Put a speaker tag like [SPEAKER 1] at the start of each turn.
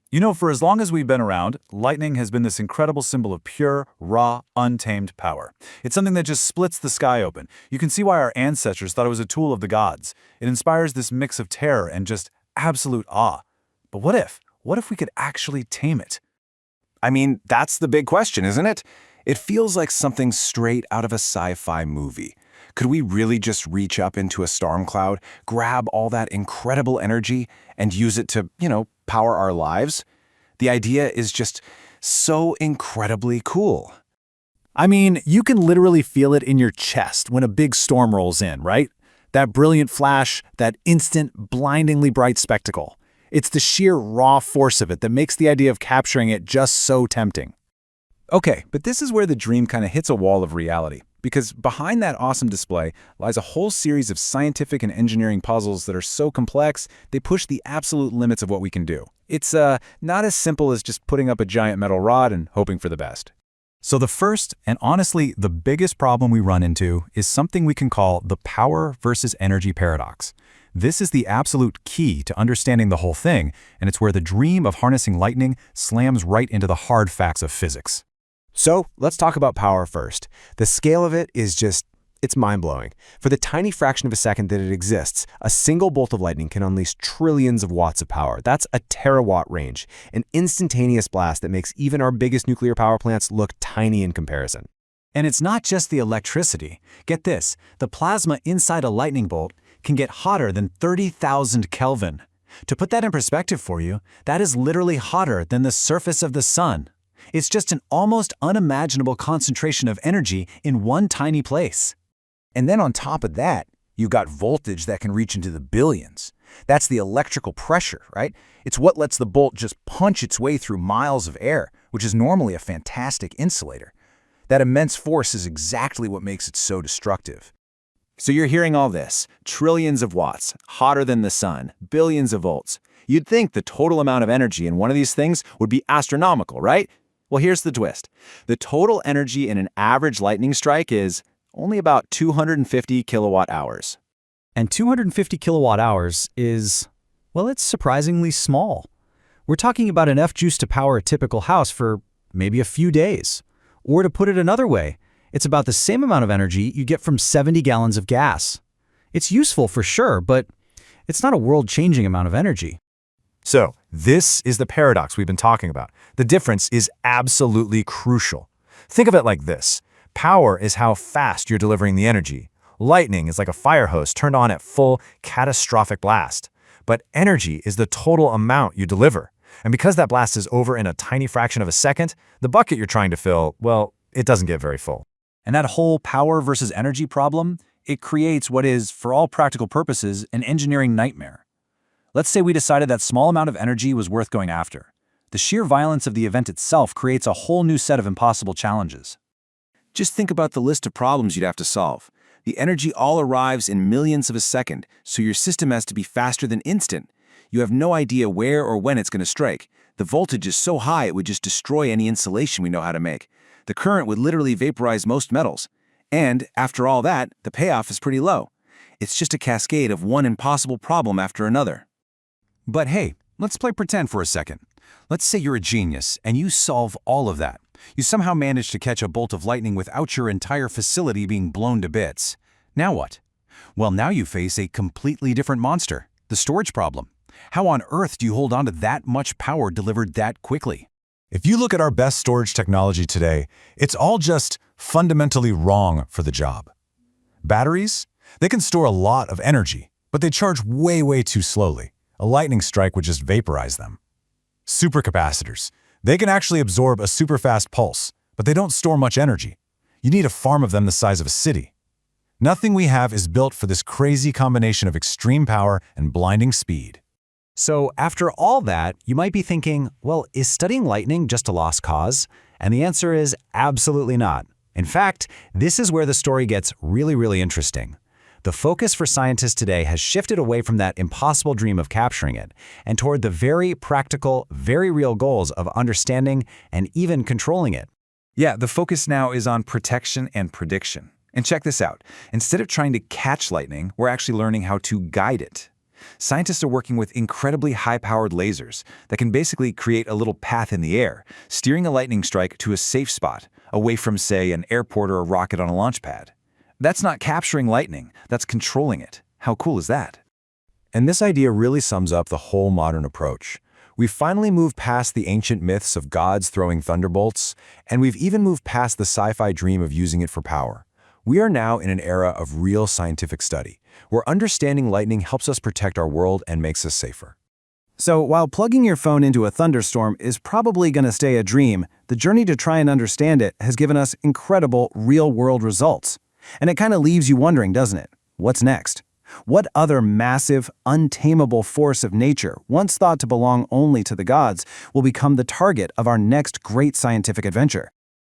[SPEAKER 1] You know, for as long as we've been around, lightning has been this incredible symbol of pure, raw, untamed power. It's something that just splits the sky open. You can see why our ancestors thought it was a tool of the gods. It inspires this mix of terror and just absolute awe. But what if? What if we could actually tame it?
[SPEAKER 2] I mean, that's the big question, isn't it? It feels like something straight out of a sci-fi movie. Could we really just reach up into a storm cloud, grab all that incredible energy, and use it to, power our lives? The idea is just so incredibly cool.
[SPEAKER 1] I mean, you can literally feel it in your chest when a big storm rolls in, right? That brilliant flash, that instant, blindingly bright spectacle. It's the sheer raw force of it that makes the idea of capturing it just so tempting.
[SPEAKER 2] Okay, but this is where the dream kind of hits a wall of reality, because behind that awesome display lies a whole series of scientific and engineering puzzles that are so complex, they push the absolute limits of what we can do. It's not as simple as just putting up a giant metal rod and hoping for the best.
[SPEAKER 1] So the first, and honestly the biggest problem we run into, is something we can call the power versus energy paradox. This is the absolute key to understanding the whole thing, and it's where the dream of harnessing lightning slams right into the hard facts of physics.
[SPEAKER 3] So let's talk about power first. The scale of it is it's mind-blowing. For the tiny fraction of a second that it exists, a single bolt of lightning can unleash trillions of watts of power. That's a terawatt range, an instantaneous blast that makes even our biggest nuclear power plants look tiny in comparison.
[SPEAKER 1] And it's not just the electricity. Get this, the plasma inside a lightning bolt can get hotter than 30,000 Kelvin. To put that in perspective for you, that is literally hotter than the surface of the sun. It's just an almost unimaginable concentration of energy in one tiny place.
[SPEAKER 2] And then on top of that, you got voltage that can reach into the billions. That's the electrical pressure, right? It's what lets the bolt just punch its way through miles of air, which is normally a fantastic insulator. That immense force is exactly what makes it so destructive. So you're hearing all this, trillions of watts, hotter than the sun, billions of volts. You'd think the total amount of energy in one of these things would be astronomical, right? Well, here's the twist. The total energy in an average lightning strike is only about 250 kilowatt hours.
[SPEAKER 1] And 250 kilowatt hours is, well, it's surprisingly small. We're talking about enough juice to power a typical house for maybe a few days. Or to put it another way, it's about the same amount of energy you get from 70 gallons of gas. It's useful for sure, but it's not a world-changing amount of energy.
[SPEAKER 4] So, this is the paradox we've been talking about. The difference is absolutely crucial. Think of it like this. Power is how fast you're delivering the energy. Lightning is like a fire hose turned on at full, catastrophic blast. But energy is the total amount you deliver. And because that blast is over in a tiny fraction of a second, the bucket you're trying to fill, well, it doesn't get very full.
[SPEAKER 1] And that whole power versus energy problem, it creates what is, for all practical purposes, an engineering nightmare. Let's say we decided that small amount of energy was worth going after. The sheer violence of the event itself creates a whole new set of impossible challenges.
[SPEAKER 2] Just think about the list of problems you'd have to solve. The energy all arrives in millions of a second, so your system has to be faster than instant. You have no idea where or when it's going to strike. The voltage is so high it would just destroy any insulation we know how to make. The current would literally vaporize most metals. And, after all that, the payoff is pretty low. It's just a cascade of one impossible problem after another.
[SPEAKER 1] But hey, let's play pretend for a second. Let's say you're a genius and you solve all of that. You somehow manage to catch a bolt of lightning without your entire facility being blown to bits. Now what? Well, now you face a completely different monster, the storage problem. How on earth do you hold on to that much power delivered that quickly?
[SPEAKER 4] If you look at our best storage technology today, it's all just fundamentally wrong for the job. Batteries? They can store a lot of energy, but they charge way, way too slowly. A lightning strike would just vaporize them. Supercapacitors. They can actually absorb a super fast pulse, but they don't store much energy. You need a farm of them the size of a city. Nothing we have is built for this crazy combination of extreme power and blinding speed.
[SPEAKER 1] So after all that, you might be thinking, well, is studying lightning just a lost cause? And the answer is absolutely not. In fact, this is where the story gets really, really interesting. The focus for scientists today has shifted away from that impossible dream of capturing it and toward the very practical, very real goals of understanding and even controlling it.
[SPEAKER 2] Yeah, the focus now is on protection and prediction. And check this out. Instead of trying to catch lightning, we're actually learning how to guide it. Scientists are working with incredibly high-powered lasers that can basically create a little path in the air, steering a lightning strike to a safe spot, away from, say, an airport or a rocket on a launch pad. That's not capturing lightning, that's controlling it. How cool is that?
[SPEAKER 4] And this idea really sums up the whole modern approach. We've finally moved past the ancient myths of gods throwing thunderbolts, and we've even moved past the sci-fi dream of using it for power. We are now in an era of real scientific study, where understanding lightning helps us protect our world and makes us safer.
[SPEAKER 3] So while plugging your phone into a thunderstorm is probably going to stay a dream, the journey to try and understand it has given us incredible real-world results. And it kind of leaves you wondering, doesn't it? What's next? What other massive, untamable force of nature, once thought to belong only to the gods, will become the target of our next great scientific adventure?